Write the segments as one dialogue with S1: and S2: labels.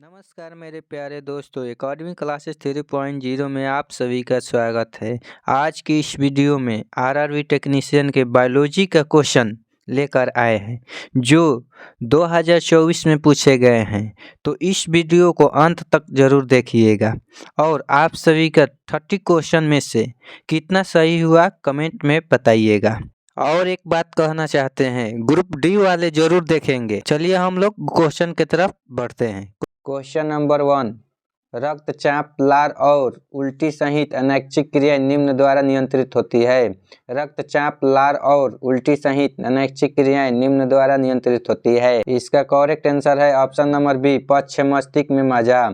S1: नमस्कार मेरे प्यारे दोस्तों, एकेडमी क्लासेस 3.0 में आप सभी का स्वागत है। आज की इस वीडियो में आरआरबी टेक्नीशियन के बायोलॉजी का क्वेश्चन लेकर आए हैं जो 2024 में पूछे गए हैं। तो इस वीडियो को अंत तक जरूर देखिएगा और आप सभी का 30 क्वेश्चन में से कितना सही हुआ कमेंट में बताइएगा। और एक बात कहना चाहते हैं, ग्रुप डी वाले जरूर देखेंगे। चलिए हम लोग क्वेश्चन की तरफ बढ़ते हैं। क्वेश्चन नंबर 1, रक्तचाप, लार और उल्टी सहित अनैच्छिक क्रिया निम्न द्वारा नियंत्रित होती है। रक्तचाप, लार और उल्टी सहित अनैच्छिक क्रियाएं निम्न द्वारा नियंत्रित होती है। इसका करेक्ट आंसर है ऑप्शन नंबर बी, पश्च मस्तिष्क में मज्जा।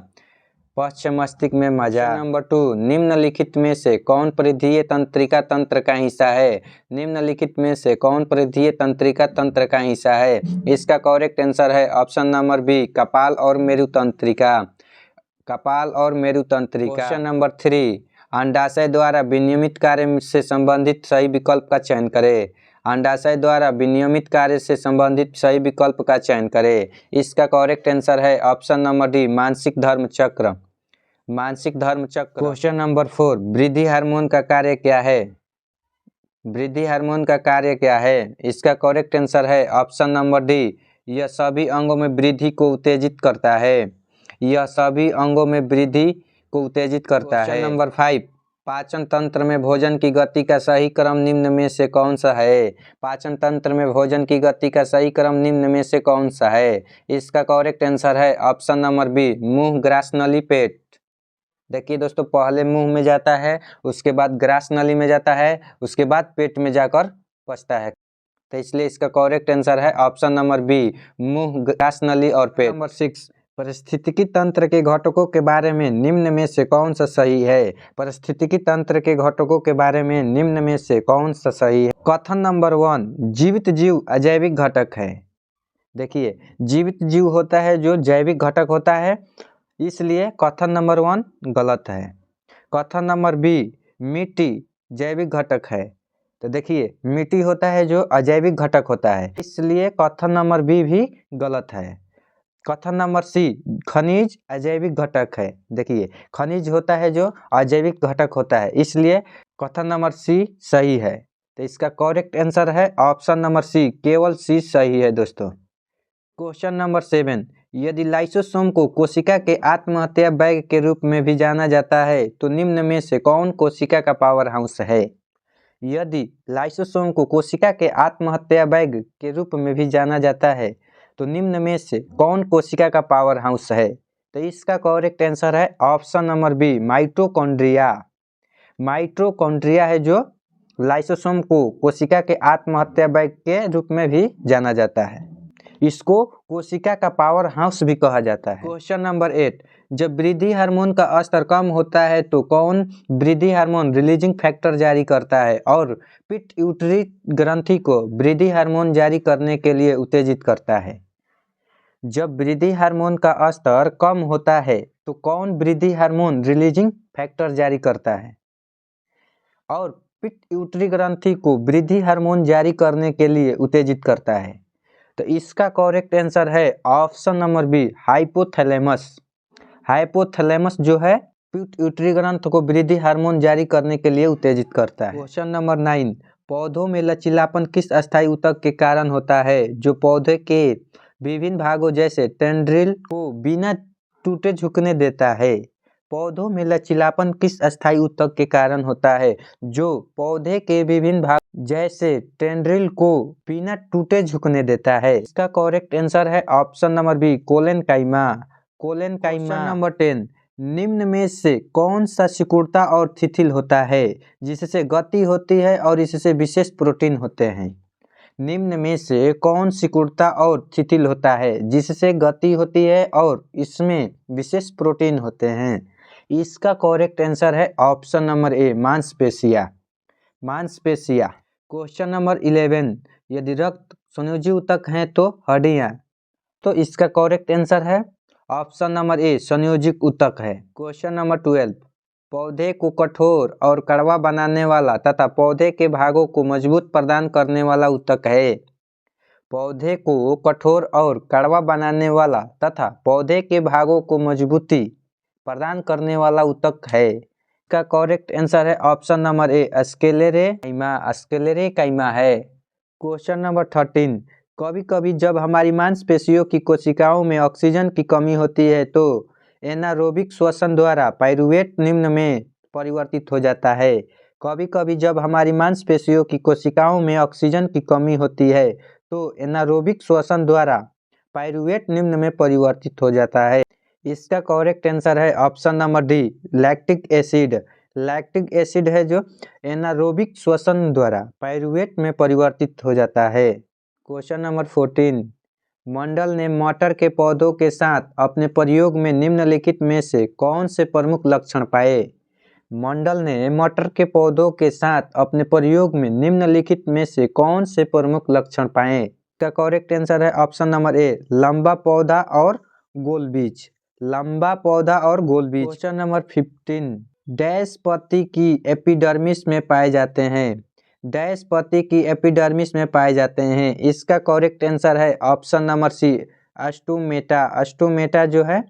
S1: पश्च मस्तिष्क में मज्जा। नंबर 2, निम्नलिखित में से कौन परिधीय तंत्रिका तंत्र का हिस्सा है। निम्नलिखित में से कौन परिधीय तंत्रिका तंत्र का हिस्सा है। इसका करेक्ट आंसर है ऑप्शन नंबर बी, कपाल और मेरु तंत्रिका। कपाल और मेरु तंत्रिका। क्वेश्चन नंबर 3, अंडाशय द्वारा विनियमित कार्य से संबंधित सही विकल्प का चयन करें। अंडाशय द्वारा विनियमित कार्य से संबंधित सही विकल्प का चयन करें। इसका करेक्ट आंसर है ऑप्शन नंबर डी, मानसिक धर्म चक्र। मानसिक धर्म चक्र। क्वेश्चन नंबर 4, वृद्धि हार्मोन का कार्य क्या है। वृद्धि हार्मोन का कार्य क्या है। इसका करेक्ट आंसर है ऑप्शन नंबर डी, यह सभी अंगों में वृद्धि को उत्तेजित करता है। यह सभी अंगों में वृद्धि को उत्तेजित करता है। क्वेश्चन नंबर 5, पाचन तंत्र में भोजन की गति का सही क्रम निम्न में से कौन सा है। पाचन तंत्र में भोजन की गति का सही क्रम निम्न में से कौन सा है। इसका करेक्ट आंसर है ऑप्शन नंबर बी, मुंह, ग्रास नली, पेट। देखिए दोस्तों, पहले मुंह में जाता है, उसके बाद ग्रास नली में जाता है, उसके बाद पेट में जाकर पचता है। तो इसलिए इसका करेक्ट आंसर है ऑप्शन नंबर बी, मुंह, ग्रास नली और पेट। नंबर 6, पारिस्थितिकी तंत्र के घटकों के बारे में निम्न में से कौन सा सही है। पारिस्थितिकी तंत्र के घटकों के बारे में निम्न में से कौन सा सही है। कथन नंबर 1, जीवित जीव अजैविक घटक है। देखिए, जीवित जीव होता है जो जैविक घटक होता है, इसलिए कथन नंबर 1 गलत है। कथन नंबर बी, मिट्टी जैविक घटक है। तो देखिए, मिट्टी होता है जो अजैविक घटक होता है, इसलिए कथन नंबर बी भी गलत है। कथन नंबर सी, खनिज अजैविक घटक है। देखिए, खनिज होता है जो अजैविक घटक होता है, इसलिए कथन नंबर सी सही है। तो इसका करेक्ट आंसर है ऑप्शन नंबर सी, केवल सी सही है दोस्तों। क्वेश्चन नंबर 7, यदि लाइसोसोम को कोशिका के आत्महत्या बैग के रूप में भी जाना जाता है तो निम्न में से कौन कोशिका का पावर हाउस है। यदि लाइसोसोम को कोशिका के आत्महत्या बैग के रूप में भी जाना जाता है तो निम्न में से कौन कोशिका का पावर हाउस है। तो इसका करेक्ट आंसर है option number B, mitochondria. Mitochondria है जो लाइसोसोम को कोशिका के आत्महत्या बैग के रूप में भी जाना जाता है। इसको कोशिका का पावर हाउस भी कहा जाता है। क्वेश्चन नंबर 8, जब वृद्धि हार्मोन का स्तर कम होता है तो कौन वृद्धि हार्मोन रिलीजिंग फैक्टर जारी करता है और पिट्यूटरी ग्रंथि को वृद्धि हार्मोन जारी करने के लिए उत्तेजित करता है। जब वृद्धि हार्मोन का स्तर कम होता है तो कौन वृद्धि हार्मोन रिलीजिंग फैक्टर जारी करता है और पिट्यूटरी ग्रंथि को वृद्धि हार्मोन जारी करने के लिए उत्तेजित करता है। तो इसका करेक्ट आंसर है option number B, hypothalamus. Hypothalamus जो है पिट्यूटरी ग्रंथ को वृद्धि हार्मोन जारी करने के लिए उत्तेजित करता है। क्वेश्चन नंबर 9, पौधों में लचीलापन किस अस्थायी ऊतक के कारण होता है जो पौधे के विभिन्न भागों जैसे टेंड्रिल को बिना टूटे झुकने देता है। पौधों में लचीलापन किस अस्थायी ऊतक के कारण होता है जो पौधे के विभिन्न भाग जैसे टेंड्रिल को बिना टूटे झुकने देता है। इसका करेक्ट आंसर है option number B, collenchyma. Collenchyma. Number 10, निम्न में से कौन सा सिकुड़ता और शिथिल होता है जिससे गति होती है और इससे विशेष प्रोटीन होते हैं। निम्न में से कौन सिकुड़ता और शिथिल होता है जिससे गति होती है और इसमें विशेष प्रोटीन होते हैं। इसका करेक्ट आंसर है ऑप्शन नंबर ए, मांसपेशियां। मांसपेशियां। क्वेश्चन नंबर 11, यदि रक्त संयोजी ऊतक हैं तो हड्डियां। तो इसका करेक्ट आंसर है ऑप्शन नंबर ए, संयोजिक ऊतक है। क्वेश्चन नंबर 12, पौधे को कठोर और कड़वा बनाने वाला तथा पौधे के भागों को मजबूत प्रदान करने वाला ऊतक है। पौधे को कठोर और कड़वा बनाने वाला तथा पौधे के भागों को मजबूती प्रदान करने वाला ऊतक है। इसका करेक्ट आंसर है ऑप्शन नंबर ए स्क्लेरेकाइमा है। क्वेश्चन नंबर 13, कभी कभी जब हमारी मांसपेशियों की कोशिकाओं में ऑक्सीजन की कमी होती है तो एनारोबिक श्वसन द्वारा पाइरूवेट निम्न में परिवर्तित हो जाता है। कभी कभी जब हमारी मांसपेशियों की कोशिकाओं में ऑक्सीजन की कमी होती है तो एनारोबिक श्वसन द्वारा पाइरूवेट निम्न में परिवर्तित हो जाता है। इसका करेक्ट आंसर है option number D lactic acid. Lactic acid है जो एनारोबिक श्वसन द्वारा पाइरूवेट में परिवर्तित हो जाता है। क्वेश्चन नंबर 14, मंडल ने मटर के पौधों के साथ अपने प्रयोग में निम्नलिखित में से कौन से प्रमुख लक्षण पाए। मंडल ने मटर के पौधों के साथ अपने प्रयोग में निम्नलिखित में से कौन से प्रमुख लक्षण पाए। इसका करेक्ट आंसर है ऑप्शन नंबर ए लंबा पौधा और गोल बीज। लंबा पौधा और गोल बीज। क्वेश्चन नंबर 15, डैश पत्ती की एपिडर्मिस में पाए जाते हैं। डैश पत्ती की एपिडर्मिस में पाए जाते हैं। इसका करेक्ट आंसर है ऑप्शन नंबर सी अस्टोमेटा। अस्टोमेटा जो है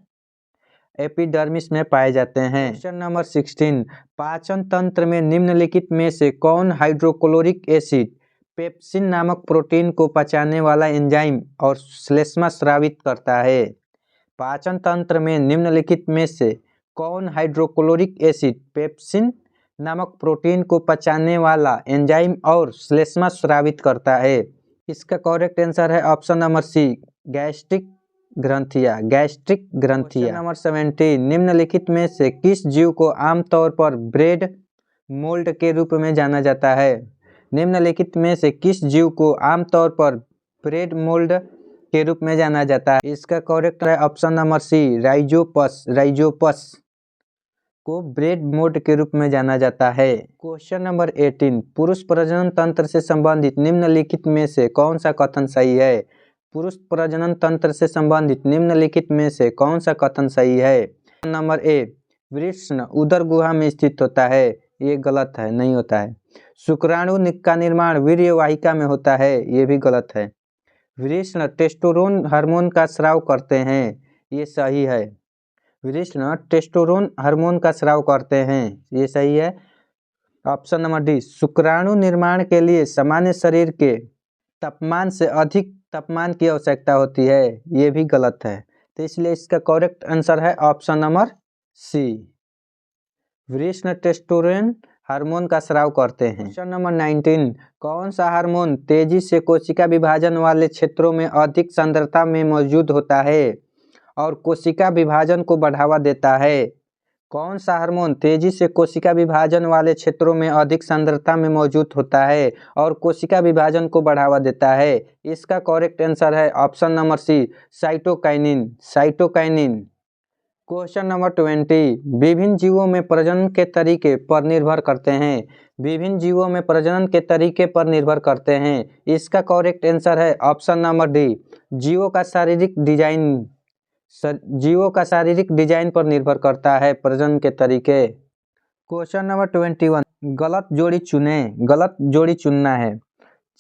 S1: एपिडर्मिस में पाए जाते हैं। क्वेश्चन नंबर 16, पाचन तंत्र में निम्नलिखित में से कौन हाइड्रोक्लोरिक एसिड पेप्सिन नामक प्रोटीन को पचाने वाला एंजाइम और श्लेष्मा स्रावित करता है। पाचन तंत्र में निम्नलिखित में से कौन हाइड्रोक्लोरिक एसिड पेप्सिन नामक प्रोटीन को पचाने वाला एंजाइम और श्लेष्मा स्रावित करता है। इसका करेक्ट आंसर है ऑप्शन नंबर सी गैस्ट्रिक ग्रंथियां। गैस्ट्रिक ग्रंथियां। नंबर 17, निम्नलिखित में से किस जीव को आमतौर पर ब्रेड मोल्ड के रूप में जाना जाता है। निम्नलिखित में से किस जीव को आमतौर पर ब्रेड मोल्ड के रूप में जाना जाता है। इसका करेक्ट है option number C rhizopus. Rhizopus को ब्रेड मोल्ड के रूप में जाना जाता है। क्वेश्चन नंबर 18, पुरुष प्रजनन तंत्र से संबंधित निम्नलिखित में से कौन सा कथन सही है। पुरुष प्रजनन तंत्र से संबंधित निम्नलिखित में से कौन सा कथन सही है। नंबर ए वृषण उदर गुहा में स्थित होता है। ये गलत है, नहीं होता है। शुक्राणु का निर्माण वीर्य वाहिका में होता है। ये भी गलत है। वृषण टेस्टोस्टेरोन हार्मोन का स्राव करते हैं। ये सही है। वृषण टेस्टोस्टेरोन हार्मोन का स्राव करते हैं। ये सही है। ऑप्शन नंबर डी शुक्राणु निर्माण के लिए सामान्य शरीर के तापमान से अधिक तापमान की आवश्यकता होती है। ये भी गलत है। तो इसलिए इसका करेक्ट आंसर है ऑप्शन नंबर सी वृषण टेस्टोस्टेरोन हार्मोन का स्राव करते हैं। क्वेश्चन नंबर 19, कौन सा हार्मोन तेजी से कोशिका विभाजन वाले क्षेत्रों में अधिक सांद्रता में मौजूद होता है और कोशिका विभाजन को बढ़ावा देता है। कौन सा हार्मोन तेजी से कोशिका विभाजन वाले क्षेत्रों में अधिक सांद्रता में मौजूद होता है और कोशिका विभाजन को बढ़ावा देता है। इसका करेक्ट आंसर है option number C cytokinin. Cytokinin. Question number 20, विभिन्न जीवों में प्रजनन के तरीके पर निर्भर करते हैं। विभिन्न जीवों में प्रजनन के तरीके पर निर्भर करते हैं। इसका करेक्ट आंसर है ऑप्शन नंबर डी जीवों का शारीरिक डिजाइन। जीवों का शारीरिक डिजाइन पर निर्भर करता है प्रजनन के तरीके। क्वेश्चन नंबर 21, गलत जोड़ी चुने। गलत जोड़ी चुनना है।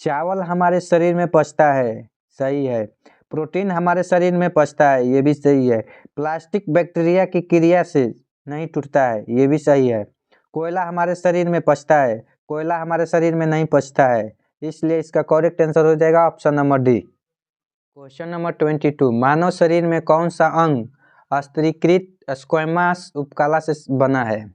S1: चावल हमारे शरीर में पचता है। सही है। प्रोटीन हमारे शरीर में पचता है। ये भी सही है। प्लास्टिक बैक्टीरिया की क्रिया से नहीं टूटता है। ये भी सही है। कोयला हमारे शरीर में पचता है। कोयला हमारे शरीर में नहीं पचता है। इसलिए इसका करेक्ट आंसर हो जाएगा option number D. Question number 22, मानव शरीर में कौन सा अंग स्तरीकृत स्क्वैमस उपकला से बना है।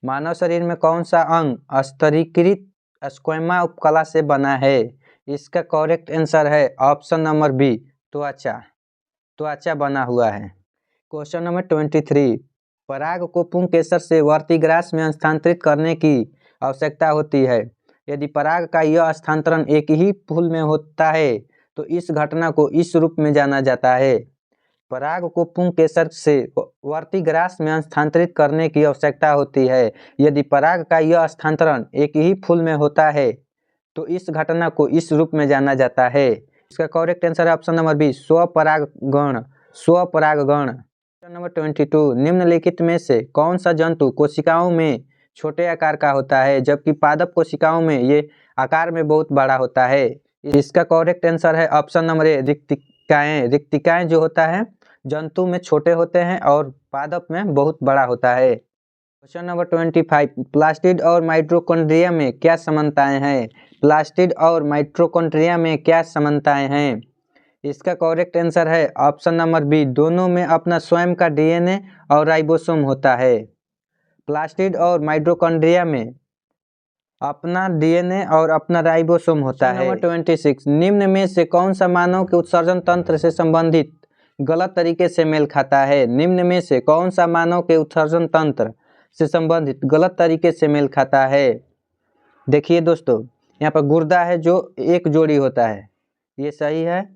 S1: मानव शरीर में कौन सा अंग स्तरीकृत स्क्वैमा उपकला से बना है। इसका करेक्ट आंसर है ऑप्शन नंबर बी त्वचा। त्वचा बना हुआ है। क्वेश्चन नंबर 23, पराग को पुंकेसर से वर्तिग्रास में हस्तांतरित करने की आवश्यकता होती है। यदि पराग का यह हस्तांतरण एक ही फूल में होता है तो इस घटना को इस रूप में जाना जाता है। पराग को पुंकेसर से वर्तिग्रास में हस्तांतरित करने की आवश्यकता होती है। यदि पराग का यह हस्तांतरण एक ही फूल में होता है तो इस घटना को इस रूप में जाना जाता है। इसका करेक्ट आंसर है ऑप्शन नंबर बी स्वपरागण। स्वपरागण। क्वेश्चन नंबर 22, निम्नलिखित में से कौन सा जंतु कोशिकाओं में छोटे आकार का होता है जबकि पादप कोशिकाओं में ये आकार में बहुत बड़ा होता है। इसका करेक्ट आंसर है ऑप्शन नंबर ए, रिक्तिकाएं। रिक्तिकाएं जो होता है जंतु में छोटे होते हैं और पादप में बहुत बड़ा होता है। क्वेश्चन नंबर 25, प्लास्टिड और माइटोकॉन्ड्रिया में क्या समानताएं हैं? प्लास्टिड और माइटोकॉन्ड्रिया में क्या समानताएं हैं? इसका करेक्ट आंसर है ऑप्शन नंबर बी, दोनों में अपना स्वयं का डीएनए और राइबोसोम होता है। प्लास्टिड और माइटोकॉन्ड्रिया में अपना डीएनए और अपना राइबोसोम होता है। नंबर 26, निम्न में से कौन सा मानव के उत्सर्जन तंत्र से संबंधित गलत तरीके से मेल खाता है? निम्न में से कौन सा मानव के उत्सर्जन तंत्र से संबंधित गलत तरीके से मेल खाता है? देखिए दोस्तों, यहाँ पर गुर्दा है जो एक जोड़ी होता है, ये सही है।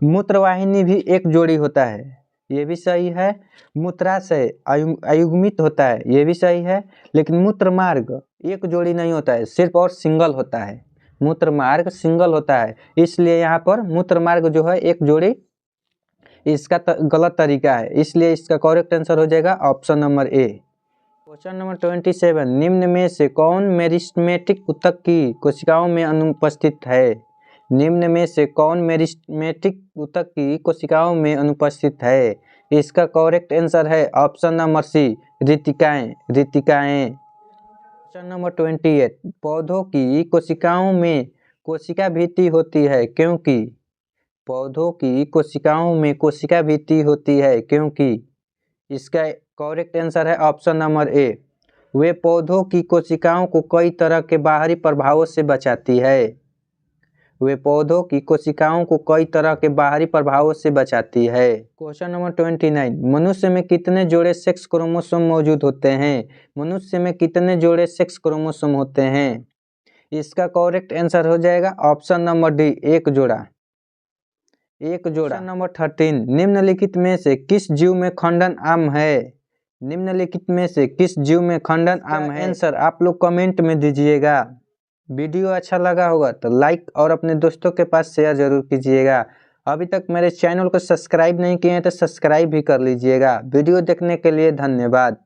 S1: मूत्रवाहिनी भी एक जोड़ी होता है, ये भी सही है। मूत्राशय अयुग्मित होता है, ये भी सही है। लेकिन मूत्रमार्ग एक जोड़ी नहीं होता है, सिर्फ और सिंगल होता है। मूत्रमार्ग सिंगल होता है, इसलिए यहाँ पर मूत्रमार्ग जो है एक जोड़ी, इसका गलत तरीका है, इसलिए इसका करेक्ट आंसर हो जाएगा option number A. Question number 27, निम्न में से कौन मेरिस्टेमेटिक ऊतक की कोशिकाओं में अनुपस्थित है? निम्न में से कौन मेरिस्टेमेटिक ऊतक की कोशिकाओं में अनुपस्थित है? इसका करेक्ट आंसर है ऑप्शन नंबर सी, रिक्तिकाएं। रिक्तिकाएं। क्वेश्चन नंबर 28, पौधों की कोशिकाओं में कोशिका भित्ति होती है क्योंकि? पौधों की कोशिकाओं में कोशिका भित्ति होती है क्योंकि? इसका करेक्ट आंसर है ऑप्शन नंबर ए, वे पौधों की कोशिकाओं को कई तरह के बाहरी प्रभावों से बचाती है। वे पौधों की कोशिकाओं को कई तरह के बाहरी प्रभावों से बचाती है। क्वेश्चन नंबर 29, मनुष्य में कितने जोड़े सेक्स क्रोमोसोम मौजूद होते हैं? मनुष्य में कितने जोड़े सेक्स क्रोमोसोम होते हैं? इसका करेक्ट आंसर हो जाएगा ऑप्शन नंबर डी, एक जोड़ा। एक जोड़ा। नंबर 13, निम्नलिखित में से किस जीव में खंडन आम है? निम्नलिखित में से किस जीव में खंडन आम है? आंसर आप लोग कमेंट में दीजिएगा। वीडियो अच्छा लगा होगा तो लाइक और अपने दोस्तों के पास शेयर जरूर कीजिएगा। अभी तक मेरे चैनल को सब्सक्राइब नहीं किए हैं तो सब्सक्राइब भी कर लीजिएगा। वीडियो देखने के लिए धन्यवाद।